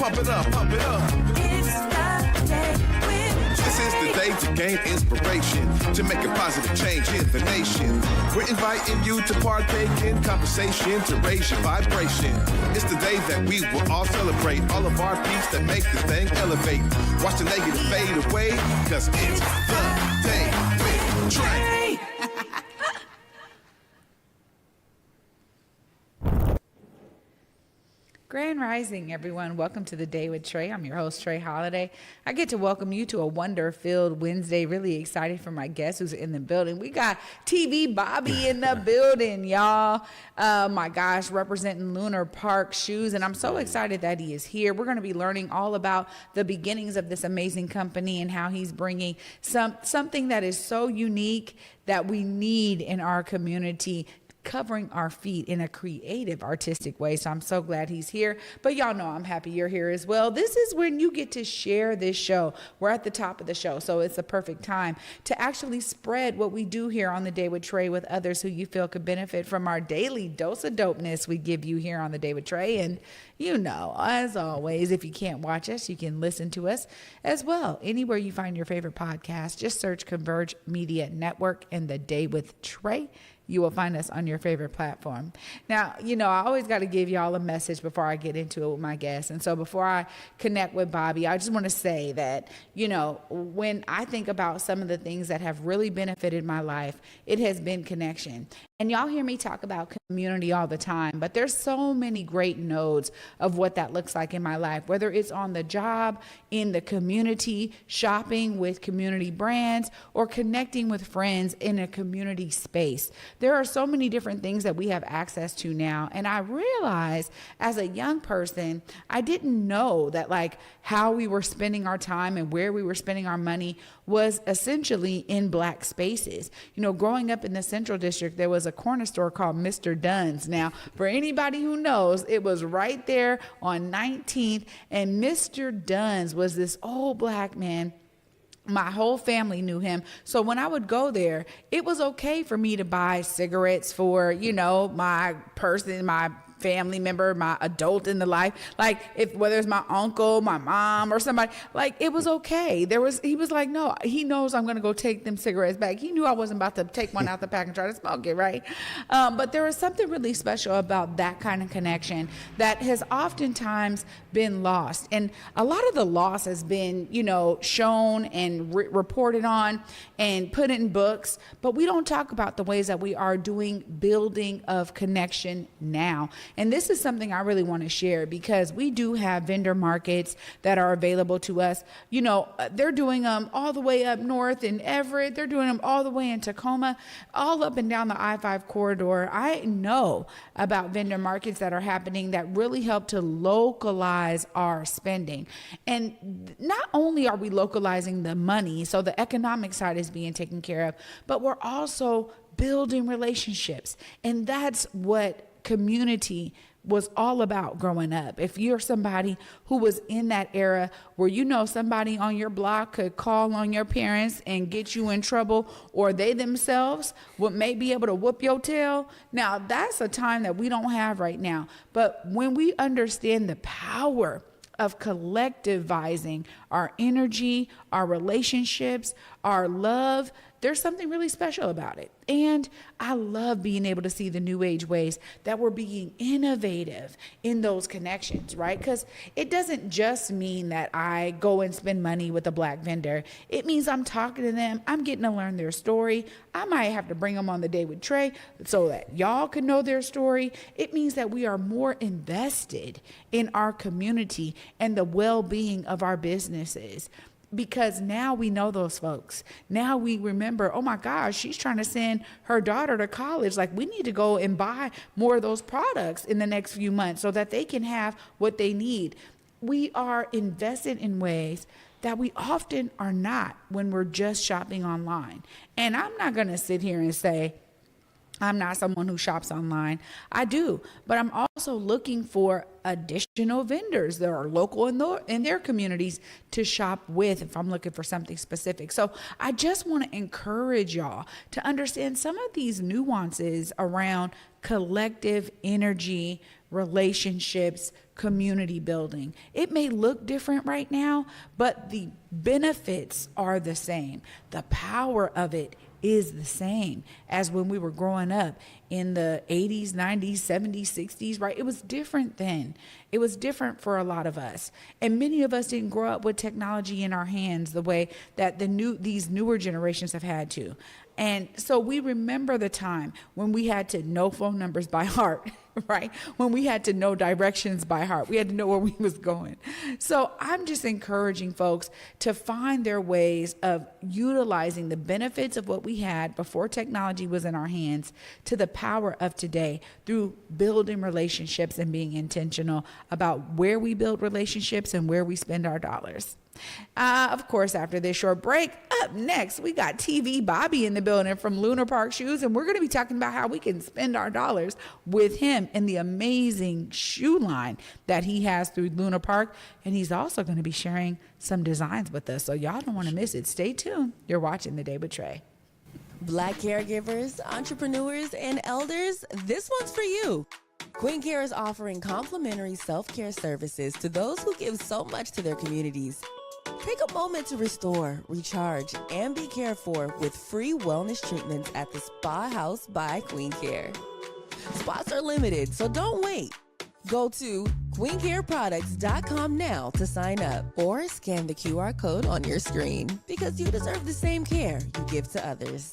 Pump it up, pump it up. It's the day with This is the day to gain inspiration, to make a positive change in the nation. We're inviting you to partake in conversation to raise your vibration. It's the day that we will all celebrate all of our peace that make this thing elevate. Watch the negative fade away, cause it's the day with Trae. Grand Rising, everyone. Welcome to the Day with Trae. I'm your host, Trae Holiday. I get to welcome you to a wonder-filled Wednesday. Really excited for my guest who's in the building. We got TV Bobby in the building, y'all. My gosh, representing Lunar Park shoes. And I'm so excited that he is here. We're going to be learning all about the beginnings of this amazing company and how he's bringing something that is so unique that we need in our community, covering our feet in a creative, artistic way. So I'm so glad he's here. But y'all know I'm happy you're here as well. This is when you get to share this show. We're at the top of the show, so it's the perfect time to actually spread what we do here on the Day with Trae with others who you feel could benefit from our daily dose of dopeness we give you here on the Day with Trae. And you know, as always, if you can't watch us, you can listen to us as well. Anywhere you find your favorite podcast, just search Converge Media Network and the Day with Trae. You will find us on your favorite platform. Now, you know, I always got to give y'all a message before I get into it with my guests. And so before I connect with Bobby, I just want to say that, you know, when I think about some of the things that have really benefited my life, it has been connection. And y'all hear me talk about community all the time, but there's so many great nodes of what that looks like in my life, whether it's on the job, in the community, shopping with community brands, or connecting with friends in a community space. There are so many different things that we have access to now. And I realized as a young person, I didn't know that like how we were spending our time and where we were spending our money was essentially in Black spaces. You know, growing up in the Central District, there was a corner store called Mr. Dunn's. Now, for anybody who knows, it was right there on 19th, and Mr. Dunn's was this old Black man. My whole family knew him. So when I would go there, it was okay for me to buy cigarettes for, you know, my person, my family member, my adult in the life. Like if whether it's my uncle, my mom, or somebody, like it was okay. He was like, no, he knows I'm gonna go take them cigarettes back. He knew I wasn't about to take one out the pack and try to smoke it, right? But there was something really special about that kind of connection that has oftentimes been lost. And a lot of the loss has been, you know, shown and reported on and put in books, but we don't talk about the ways that we are doing building of connection now. And this is something I really want to share because we do have vendor markets that are available to us. You know, they're doing them all the way up north in Everett. They're doing them all the way in Tacoma, all up and down the I-5 corridor. I know about vendor markets that are happening that really help to localize our spending. And not only are we localizing the money, so the economic side is being taken care of, but we're also building relationships. And that's what community was all about growing up. If you're somebody who was in that era where you know somebody on your block could call on your parents and get you in trouble, or they themselves may be able to whoop your tail. Now that's a time that we don't have right now. But when we understand the power of collectivizing our energy, our relationships, our love, there's something really special about it. And I love being able to see the new age ways that we're being innovative in those connections, right? Because it doesn't just mean that I go and spend money with a Black vendor. It means I'm talking to them. I'm getting to learn their story. I might have to bring them on the Day with Trae so that y'all can know their story. It means that we are more invested in our community and the well-being of our businesses. Because now we know those folks. Now we remember, oh my gosh, she's trying to send her daughter to college. Like, we need to go and buy more of those products in the next few months so that they can have what they need. We are invested in ways that we often are not when we're just shopping online. And I'm not going to sit here and say, I'm not someone who shops online. I do, but I'm also looking for additional vendors that are local in their communities to shop with if I'm looking for something specific. So I just want to encourage y'all to understand some of these nuances around collective energy, relationships, community building. It may look different right now, but the benefits are the same. The power of it is the same as when we were growing up in the 80s, 90s, 70s, 60s, right? It was different then. It was different for a lot of us. And many of us didn't grow up with technology in our hands the way that these newer generations have had to. And so we remember the time when we had to know phone numbers by heart, right? When we had to know directions by heart. We had to know where we was going. So I'm just encouraging folks to find their ways of utilizing the benefits of what we had before technology was in our hands to the power of today through building relationships and being intentional about where we build relationships and where we spend our dollars. Of course, after this short break, up next, we got TV Bobby in the building from Lunar Park Shoes, and we're going to be talking about how we can spend our dollars with him and the amazing shoe line that he has through Lunar Park, and he's also going to be sharing some designs with us, so y'all don't want to miss it. Stay tuned. You're watching The Day with Trae. Black caregivers, entrepreneurs, and elders, this one's for you. Queen Care is offering complimentary self-care services to those who give so much to their communities. Take a moment to restore, recharge, and be cared for with free wellness treatments at the Spa House by Queen Care. Spots are limited, so don't wait. Go to queencareproducts.com now to sign up or scan the QR code on your screen because you deserve the same care you give to others.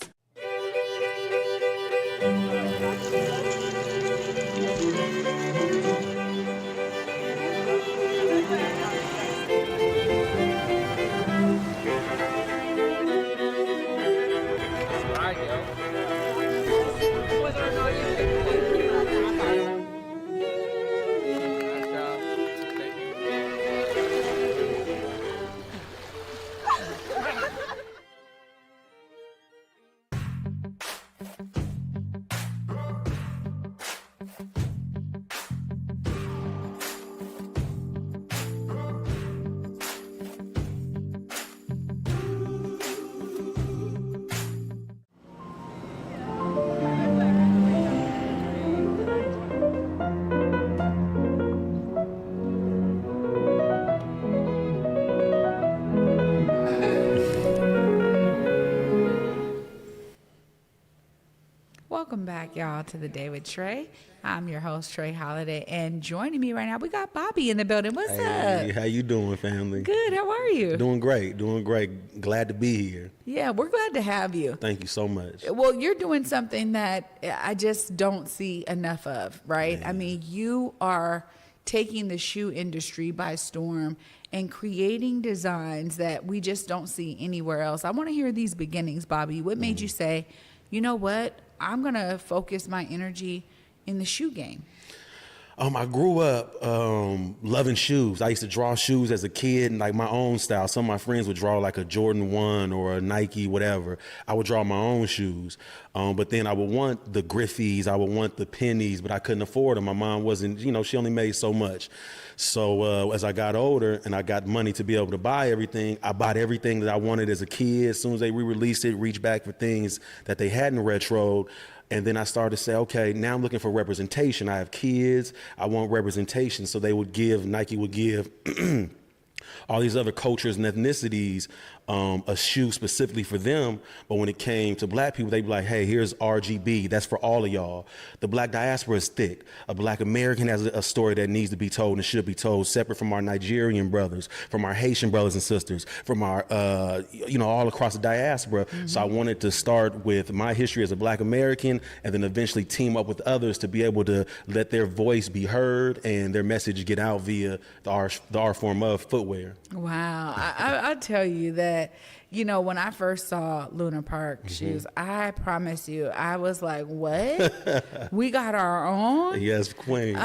Welcome back, y'all, to The Day with Trae. I'm your host, Trae Holiday, and joining me right now, we got Bobby in the building. What's Hey, up? how you doing, family? Good. How are you? Doing great, doing great. Glad to be here. Yeah, we're glad to have you. Thank you so much. Well, you're doing something that I just don't see enough of, right? Yeah. I mean, you are taking the shoe industry by storm and creating designs that we just don't see anywhere else. I want to hear these beginnings, Bobby. What made you say, you know what? I'm going to focus my energy in the shoe game. I grew up loving shoes. I used to draw shoes as a kid, and like my own style. Some of my friends would draw like a Jordan 1 or a Nike, whatever. I would draw my own shoes. But then I would want the Griffeys, I would want the Pennies, but I couldn't afford them. My mom wasn't, she only made so much. So as I got older and I got money to be able to buy everything, I bought everything that I wanted as a kid. As soon as they re-released it, reached back for things that they hadn't retroed. And then I started to say, okay, now I'm looking for representation. I have kids, I want representation. So Nike would give all these other cultures and ethnicities a shoe specifically for them. But when it came to black people, they'd be like, hey, here's RGB. That's for all of y'all. The black diaspora is thick. A black American has a story that needs to be told and should be told, separate from our Nigerian brothers, from our Haitian brothers and sisters, from our, all across the diaspora. Mm-hmm. So I wanted to start with my history as a black American and then eventually team up with others to be able to let their voice be heard and their message get out via the art form of footwear. Wow. I tell you that, when I first saw Lunar Park shoes, I promise you, I was like, what? We got our own? Yes, queen.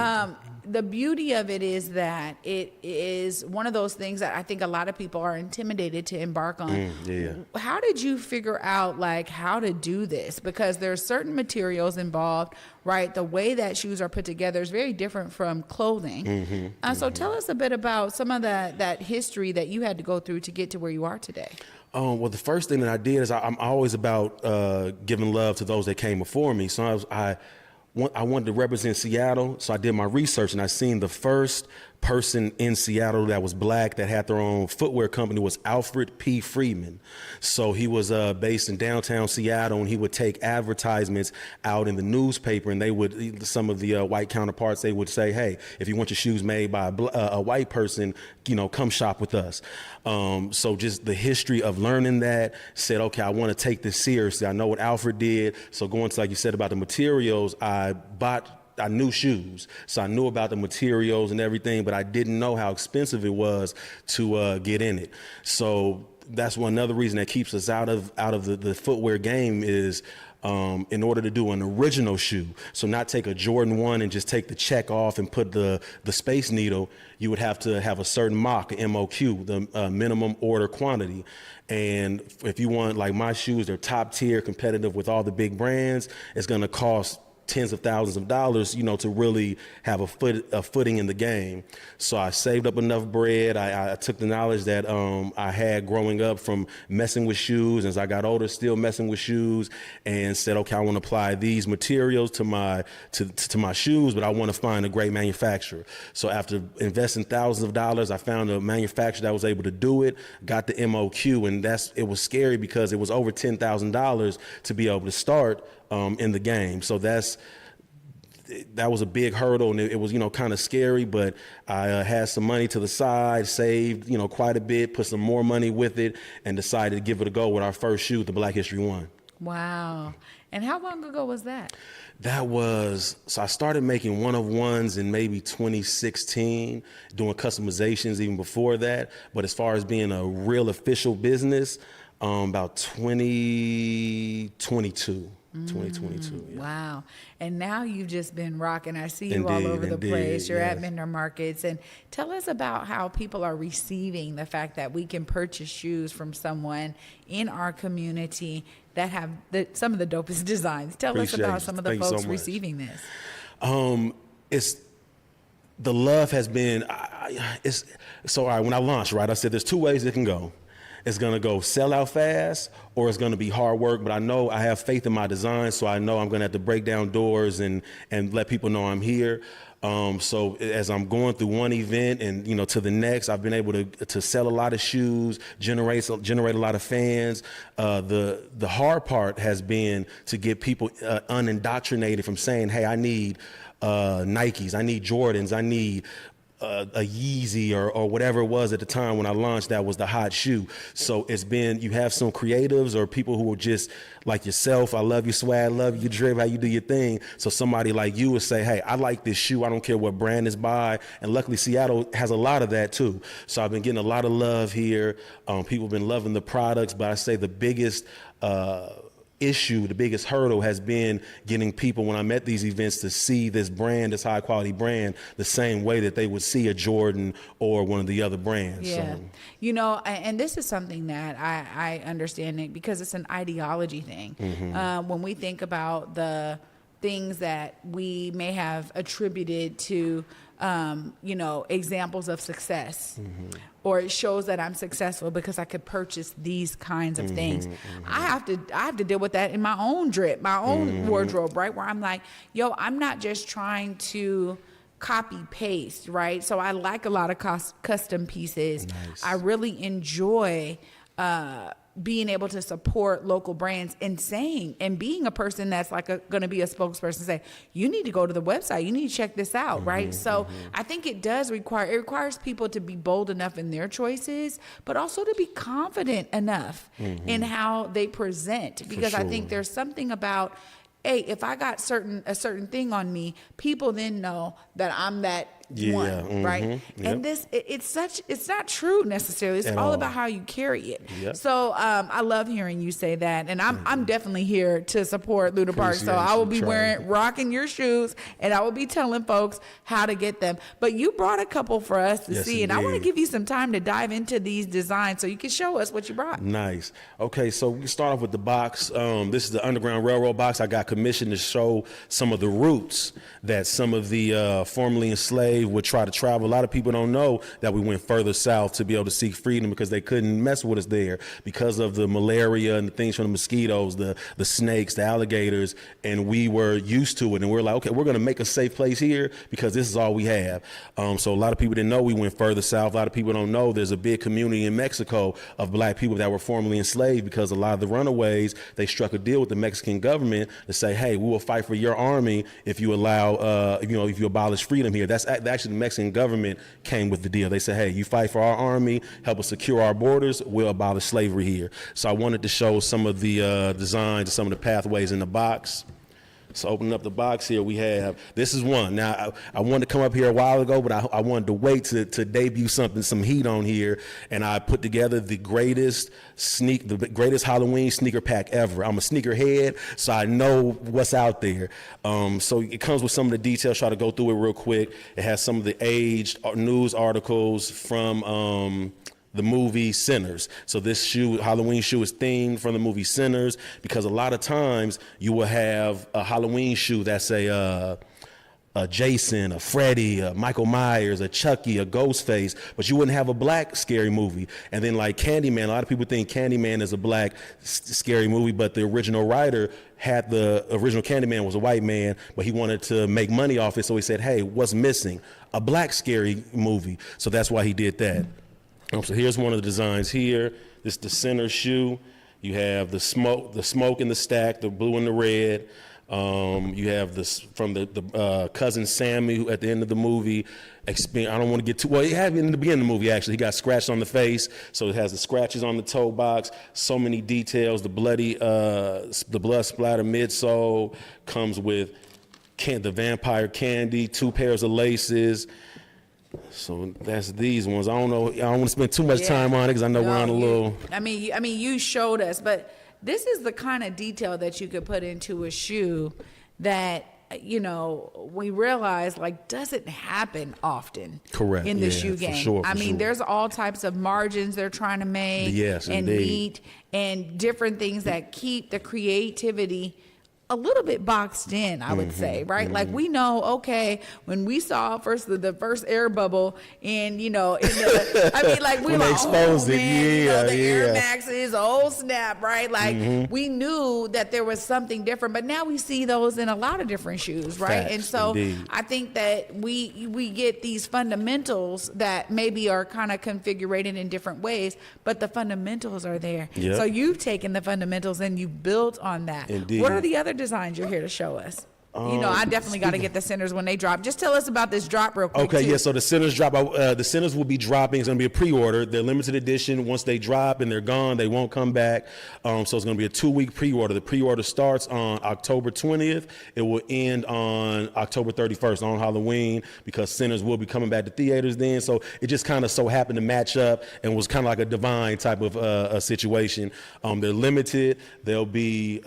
the beauty of it is that it is one of those things that I think a lot of people are intimidated to embark on. How did you figure out like how to do this? Because there's certain materials involved, right? The way that shoes are put together is very different from clothing. So tell us a bit about some of that history that you had to go through to get to where you are today. Well, the first thing that I did is I'm always about giving love to those that came before me. So I wanted to represent Seattle, so I did my research, and I seen the first person in Seattle that was black that had their own footwear company was Alfred P. Freeman. So he was based in downtown Seattle, and he would take advertisements out in the newspaper, and they would, some of the white counterparts, they would say, hey, if you want your shoes made by a white person, come shop with us. So just the history of learning that, said, okay, I want to take this seriously. I know what Alfred did. So going to, like you said about the materials, I knew shoes, so I knew about the materials and everything, but I didn't know how expensive it was to get in it. So that's another reason that keeps us out of the footwear game is in order to do an original shoe. So not take a Jordan 1 and just take the check off and put the Space Needle. You would have to have a certain MOQ, MOQ, the minimum order quantity. And if you want, like my shoes, they're top tier, competitive with all the big brands, it's going to cost tens of thousands of dollars, to really have a footing in the game. So I saved up enough bread. I took the knowledge that I had growing up from messing with shoes. As I got older, still messing with shoes, and said, okay, I want to apply these materials to my shoes, but I want to find a great manufacturer. So after investing thousands of dollars, I found a manufacturer that was able to do it, got the MOQ, and it was scary because it was over $10,000 to be able to start in the game. So that was a big hurdle, and it was, kind of scary, but I had some money to the side, saved, quite a bit, put some more money with it, and decided to give it a go with our first shoe, the Black History 1. Wow. And how long ago was that? So I started making one-of-ones in maybe 2016, doing customizations even before that. But as far as being a real official business, about 2022. 2022. Yeah. Wow. And now you've just been rocking. I see you all over the place. You're at vendor markets. And tell us about how people are receiving the fact that we can purchase shoes from someone in our community that have some of the dopest designs. Tell us about some of the folks receiving this. It's the love has been, all right, when I launched, right, I said there's two ways it can go. It's going to go sell out fast, or it's going to be hard work. But I know I have faith in my design, so I know I'm going to have to break down doors and let people know I'm here. So as I'm going through one event and, to the next, I've been able to sell a lot of shoes, generate a lot of fans. The hard part has been to get people unindoctrinated from saying, hey, I need Nikes, I need Jordans, I need a Yeezy or whatever it was at the time when I launched that was the hot shoe. So it's been, you have some creatives or people who are just like yourself. I love your swag, I love your drip, how you do your thing. So somebody like you would say, hey, I like this shoe. I don't care what brand it's by. And luckily Seattle has a lot of that too. So I've been getting a lot of love here. People have been loving the products, but I say the biggest issue, the biggest hurdle has been getting people when I'm at these events to see this brand, this high quality brand, the same way that they would see a Jordan or one of the other brands. Yeah. So. And this is something that I understand it because it's an ideology thing. When we think about the things that we may have attributed to, examples of success, or it shows that I'm successful because I could purchase these kinds of things. I have to deal with that in my own drip, my own wardrobe, right? Where I'm like, I'm not just trying to copy paste, right? So I like a lot of custom pieces. Nice. I really enjoy being able to support local brands and being a person that's like going to be a spokesperson, say, you need to go to the website, you need to check this out, right? So I think it requires people to be bold enough in their choices, but also to be confident enough in how they present, because I think there's something about, hey, if I got a certain thing on me, people then know that I'm that Yeah, one, right? yep. And it's not true necessarily. It's At all all. about how you carry it. Yep. So I love hearing you say that, and I'm definitely here to support Lunar Park. So I will be rocking your shoes, and I will be telling folks how to get them. But you brought a couple for us to see, and I want to give you some time to dive into these designs so you can show us what you brought. Nice. Okay, so we start off with the box. This is the Underground Railroad box. I got commissioned to show some of the routes that some of the formerly enslaved would try to travel. A lot of people don't know that we went further south to be able to seek freedom because they couldn't mess with us there because of the malaria and the things from the mosquitoes, the snakes, the alligators, and we were used to it. And we're like, okay, we're going to make a safe place here because this is all we have. So a lot of people didn't know we went further south. A lot of people don't know there's a big community in Mexico of black people that were formerly enslaved because a lot of the runaways, they struck a deal with the Mexican government to say, hey, we will fight for your army if you allow, if you abolish freedom here. That's actually the Mexican government came with the deal. They said, hey, you fight for our army, help us secure our borders, we'll abolish slavery here. So I wanted to show some of the designs, some of the pathways in the box. So opening up the box here, we have, this is one. Now, I wanted to come up here a while ago, but I wanted to wait to debut some heat on here, and I put together the greatest Halloween sneaker pack ever. I'm a sneakerhead, so I know what's out there. So it comes with some of the details. Try to go through it real quick. It has some of the aged news articles from the movie Sinners. So this Halloween shoe is themed from the movie Sinners because a lot of times you will have a Halloween shoe that's a Jason, a Freddy, a Michael Myers, a Chucky, a Ghostface, but you wouldn't have a black scary movie. And then like Candyman, a lot of people think Candyman is a black scary movie, but the original writer had the original Candyman was a white man, but he wanted to make money off it. So he said, hey, what's missing? A black scary movie. So that's why he did that. So here's one of the designs here. This is the center shoe. You have the smoke in the stack, the blue and the red. You have this from the cousin Sammy, who at the end of the movie, I don't want to get too, well, he had in the beginning of the movie, actually. He got scratched on the face, so it has the scratches on the toe box, so many details. The blood splatter midsole comes with the vampire candy, 2 pairs of laces. So that's these ones. I don't know. I don't want to spend too much time on it because I know we're on a little. I mean, you showed us, but this is the kind of detail that you could put into a shoe that we realize doesn't happen often. Correct. In the shoe game. For I mean, sure. There's all types of margins they're trying to make. Yes, and indeed. meat and different things that keep the creativity a little bit boxed in, I would say, right? Like we know, okay, when we saw the first air bubble and we when were they like, exposed oh, it, man, the yeah. Air Maxes, oh snap, right? Like we knew that there was something different, but now we see those in a lot of different shoes, right? Facts, and so indeed. I think that we get these fundamentals that maybe are kind of configured in different ways, but the fundamentals are there. Yep. So you've taken the fundamentals and you built on that. Indeed. What are the other designs you're here to show us? I definitely got to get the Centers when they drop. Just tell us about this drop real quick. Okay, too. yeah, so the Centers drop. The Centers will be dropping. It's going to be a pre-order. They're limited edition. Once they drop and they're gone, they won't come back. So it's going to be a 2-week pre-order. The pre-order starts on October 20th. It will end on October 31st on Halloween because Centers will be coming back to theaters then. So it just kind of so happened to match up and was kind of like a divine type of a situation. They're limited. They'll be...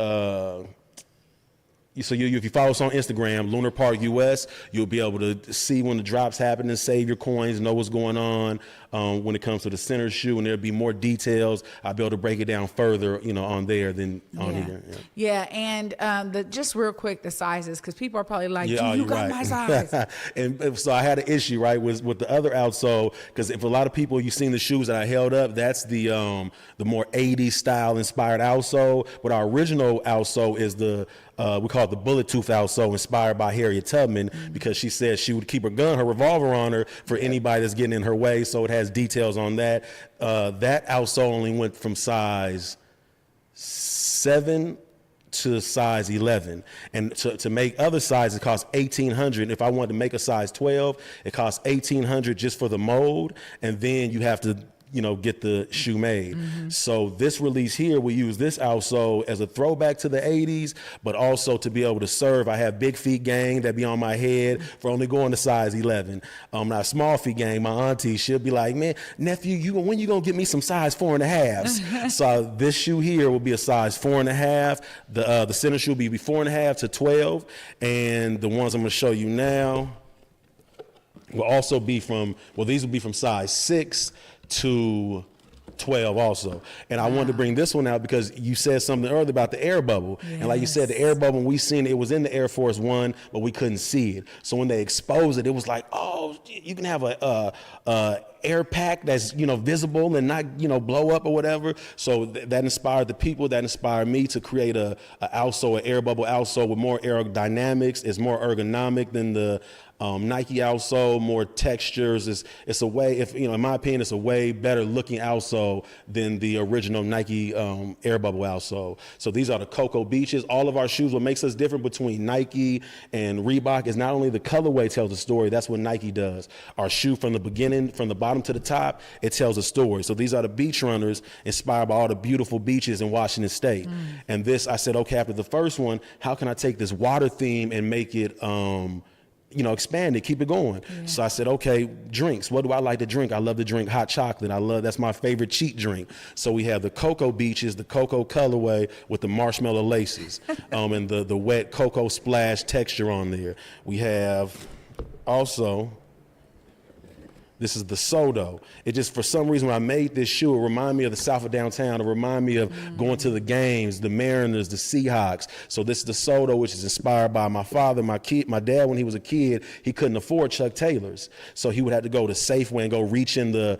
So if you follow us on Instagram, Lunar Park US, you'll be able to see when the drops happen and save your coins, know what's going on when it comes to the center shoe, and there'll be more details. I'll be able to break it down further, on there than on here. Yeah, and just real quick, the sizes, because people are probably like, you got right. my size. And so I had an issue, right, with the other outsole, because if a lot of people, you've seen the shoes that I held up, that's the more 80s style inspired outsole, but our original outsole is we call it the bullet tooth outsole, inspired by Harriet Tubman, because she said she would keep her revolver on her for anybody that's getting in her way. So it has details on that. That outsole only went from size 7 to size 11, and to make other sizes it costs $1,800. If I wanted to make a size 12, it costs $1,800 just for the mold, and then you have to get the shoe made. So this release here, we use this outsole as a throwback to the 80s, but also to be able to serve. I have big feet gang that be on my head for only going to size 11. Now small feet gang, my auntie, she'll be like, man, nephew, when you gonna get me some size 4.5s? So this shoe here will be a size 4.5. The center shoe will be 4.5 to 12, and the ones I'm gonna show you now will also be these will be from size 6 to 12 also. And I wanted to bring this one out because you said something earlier about the air bubble. Yes. And like you said, the air bubble, we seen it was in the Air Force One, but we couldn't see it. So when they exposed it, it was like, oh, you can have a air pack that's visible and not blow up or whatever. So that inspired the people. That inspired me to create an outsole, an air bubble outsole with more aerodynamics. It's more ergonomic than the Nike outsole, more textures. It's a way, in my opinion, it's a way better looking outsole than the original Nike air bubble outsole. So these are the Cocoa Beaches. All of our shoes, what makes us different between Nike and Reebok is not only the colorway tells a story, that's what Nike does. Our shoe from the beginning, from the bottom to the top, it tells a story. So these are the beach runners inspired by all the beautiful beaches in Washington State. And this, I said, okay, after the first one, how can I take this water theme and make it expand it, keep it going. Yeah. So I said, okay, drinks. What do I like to drink? I love to drink hot chocolate. That's my favorite cheat drink. So we have the Cocoa Beaches, the cocoa colorway with the marshmallow laces, and the wet cocoa splash texture on there. We have also, this is the Sodo. It just, for some reason, when I made this shoe, it reminded me of the South of downtown. It reminded me of going to the games, the Mariners, the Seahawks. So this is the Sodo, which is inspired by my father, my dad. When he was a kid, he couldn't afford Chuck Taylors, so he would have to go to Safeway and go reach in the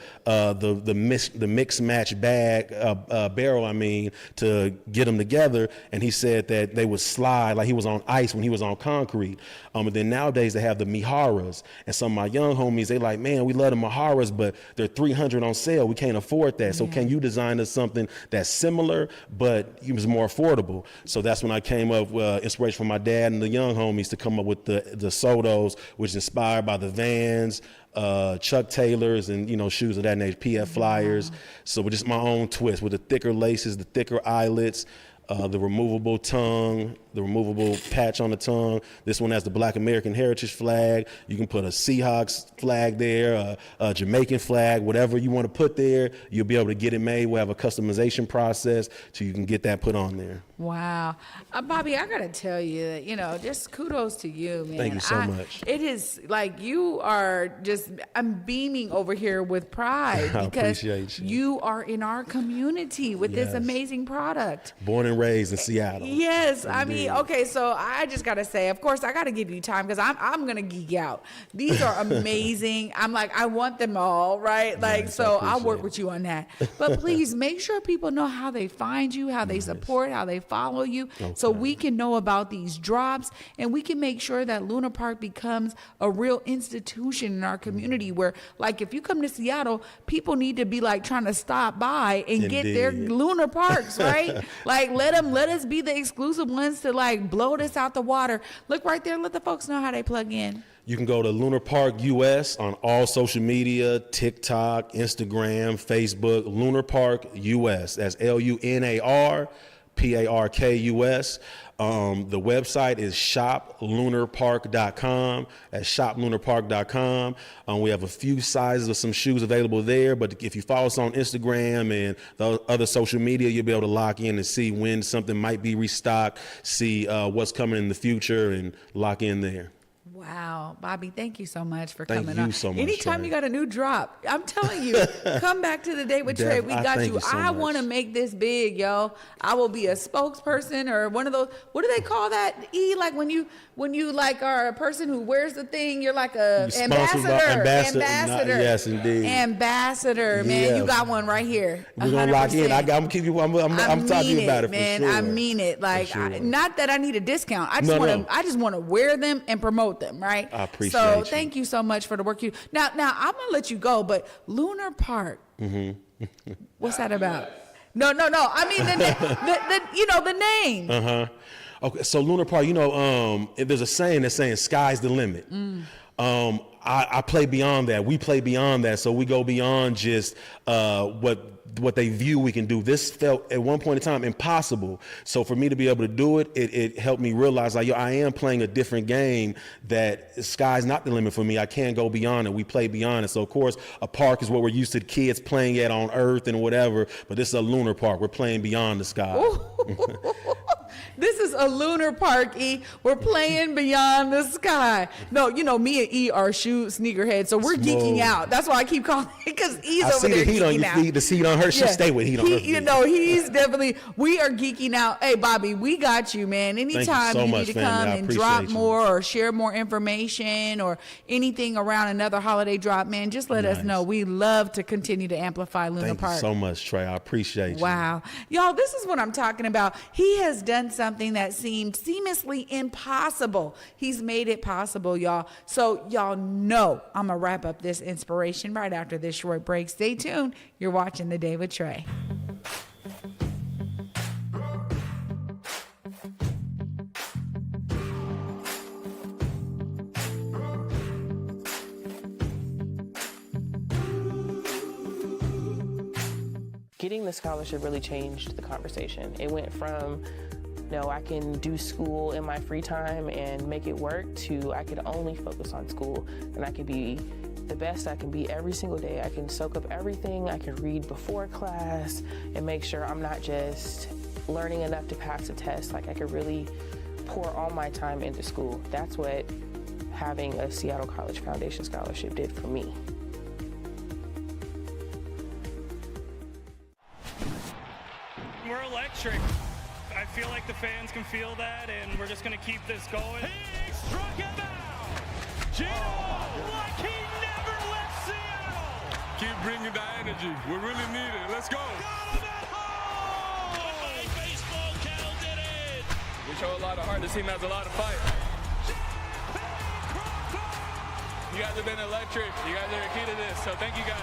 mix match bag barrel, to get them together. And he said that they would slide like he was on ice when he was on concrete. And then nowadays they have the Miharas, and some of my young homies, they like, man, we love the Miharas, but they're $300 on sale. We can't afford that. So can you design us something that's similar, but it was more affordable? So that's when I came up with inspiration from my dad and the young homies to come up with the Sodos, which is inspired by the Vans, Chuck Taylors, and shoes of that nature, PF Flyers. So with just my own twist with the thicker laces, the thicker eyelets, the removable tongue, the removable patch on the tongue. This one has the Black American Heritage flag. You can put a Seahawks flag there, a Jamaican flag, whatever you want to put there, you'll be able to get it made. We'll have a customization process so you can get that put on there. Wow. Bobby, I got to tell you, just kudos to you, man. Thank you so much. It is like you are just, I'm beaming over here with pride because you are in our community with this amazing product. Born and raised in Seattle. Yes. Okay, so I just got to say, of course, I got to give you time because I'm going to geek out. These are amazing. I'm like, I want them all, right? So I'll work with you on that. But please make sure people know how they find you, how they support, how they follow you, so we can know about these drops and we can make sure that Lunar Park becomes a real institution in our community where, like, if you come to Seattle, people need to be like trying to stop by and get their Lunar Parks, right? Like, let us be the exclusive ones to like blow this out the water. Look right there. Let the folks know how they plug in. You can go to Lunar Park US on all social media, TikTok, Instagram, Facebook, Lunar Park US. That's LUNAR PARKUS. The website is shoplunarpark.com. That's shoplunarpark.com. We have a few sizes of some shoes available there, but if you follow us on Instagram and the other social media, you'll be able to lock in and see when something might be restocked, see what's coming in the future, and lock in there. Wow, Bobby, thank you so much for coming on. Thank you so much. Anytime you got a new drop, I'm telling you, come back to the Day with Trae. We got you. I want to make this big, yo. I will be a spokesperson or one of those. What do they call that? Like when you like are a person who wears the thing, you're like a ambassador. Yes, indeed. Ambassador, man. You got one right here. We're gonna lock in. I'm gonna keep you. I'm talking about it, man. For sure. I mean it. Like, sure. Not that I need a discount. I just want to wear them and promote them. Right. I appreciate you. Thank you so much for the work you. Now I'm gonna let you go, but Lunar Park. What's that about? No. I mean the name. Okay, so Lunar Park. There's a saying that's saying sky's the limit. I play beyond that. We play beyond that. So we go beyond just what they view we can do. This felt at one point in time impossible. So for me to be able to do it, it helped me realize like, yo, I am playing a different game, that the sky's not the limit for me. I can go beyond it. We play beyond it. So of course, a park is what we're used to the kids playing at on Earth and whatever, but this is a lunar park. We're playing beyond the sky. This is a lunar park, E. We're playing beyond the sky. No, you know, me and E are sneakerheads, so we're geeking out. That's why I keep calling it, because E's over there geeking out. I see the heat on your feet, the seat on her. She'll stay with heat on her feet. You know, he's definitely, we are geeking out. Hey, Bobby, we got you, man. Anytime you need to come and drop more or share more information or anything around another holiday drop, man, just let us know. We love to continue to amplify Lunar Park. Thank you so much, Trae. I appreciate you. Wow. Y'all, this is what I'm talking about. He has done something that seemed seamlessly impossible. He's made it possible, y'all. So y'all know I'm going to wrap up this inspiration right after this short break. Stay tuned. You're watching The Day with Trae. Getting the scholarship really changed the conversation. It went from, no, I can do school in my free time and make it work, to I could only focus on school and I could be the best I can be every single day. I can soak up everything. I can read before class and make sure I'm not just learning enough to pass a test. Like, I could really pour all my time into school. That's what having a Seattle College Foundation Scholarship did for me. We're electric. I feel like the fans can feel that, and we're just going to keep this going. He struck him out! Gino, like he never left Seattle! Keep bringing the energy. We really need it. Let's go. Got him at home! My baseball Cal did it! We show a lot of heart. This team has a lot of fight. You guys have been electric. You guys are the key to this, so thank you guys.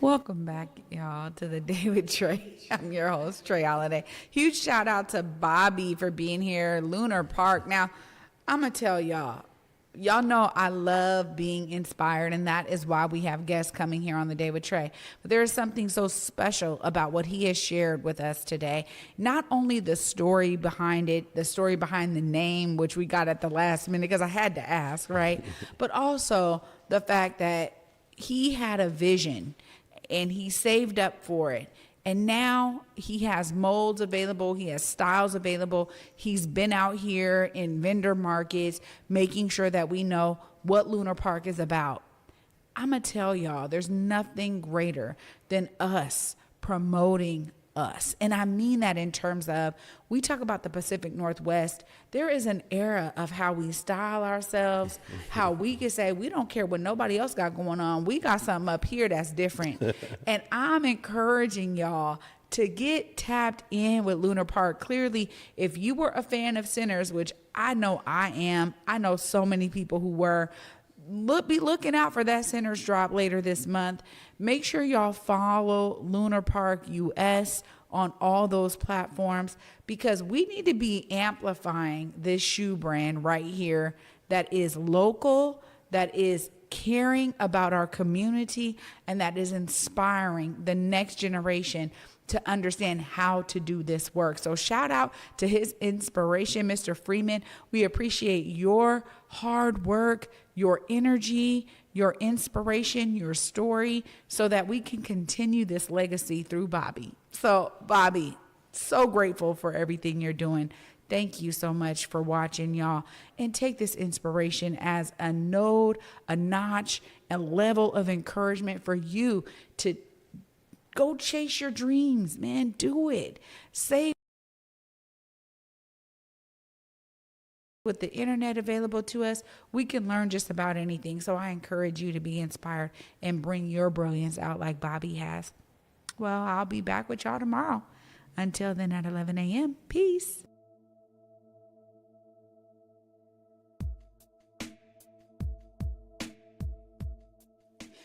Welcome back, y'all, to The Day with Trae. I'm your host, Trae Holiday. Huge shout out to Bobby for being here, Lunar Park. Now, I'm going to tell y'all know I love being inspired, and that is why we have guests coming here on The Day with Trae. But there is something so special about what he has shared with us today. Not only the story behind it, the story behind the name, which we got at the last minute because I had to ask, right? But also the fact that he had a vision and he saved up for it. And now he has molds available. He has styles available. He's been out here in vendor markets, making sure that we know what Lunar Park is about. I'm going to tell y'all, there's nothing greater than us promoting us. And I mean that in terms of, we talk about the Pacific Northwest. There is an era of how we style ourselves, how we can say, we don't care what nobody else got going on. We got something up here that's different. And I'm encouraging y'all to get tapped in with Lunar Park. Clearly, if you were a fan of Sinners, which I know I am, I know so many people who were, be looking out for that Sinners drop later this month. Make sure y'all follow Lunar Park US on all those platforms, because we need to be amplifying this shoe brand right here that is local, that is caring about our community, and that is inspiring the next generation to understand how to do this work. So shout out to his inspiration, Mr. Freeman. We appreciate your hard work, your energy, your inspiration, your story, so that we can continue this legacy through Bobby. So Bobby, so grateful for everything you're doing. Thank you so much for watching, y'all. And take this inspiration as a node, a notch, a level of encouragement for you to go chase your dreams, man. Do it. Save With the internet available to us, we can learn just about anything. So I encourage you to be inspired and bring your brilliance out like Bobby has. Well, I'll be back with y'all tomorrow. Until then, at 11 a.m. Peace.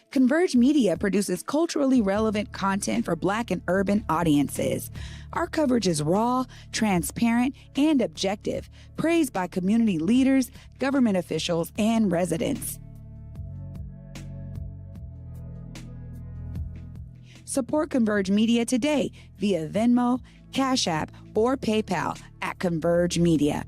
Converge Media produces culturally relevant content for Black and urban audiences. Our coverage is raw, transparent, and objective, praised by community leaders, government officials, and residents. Support Converge Media today via Venmo, Cash App, or PayPal at Converge Media.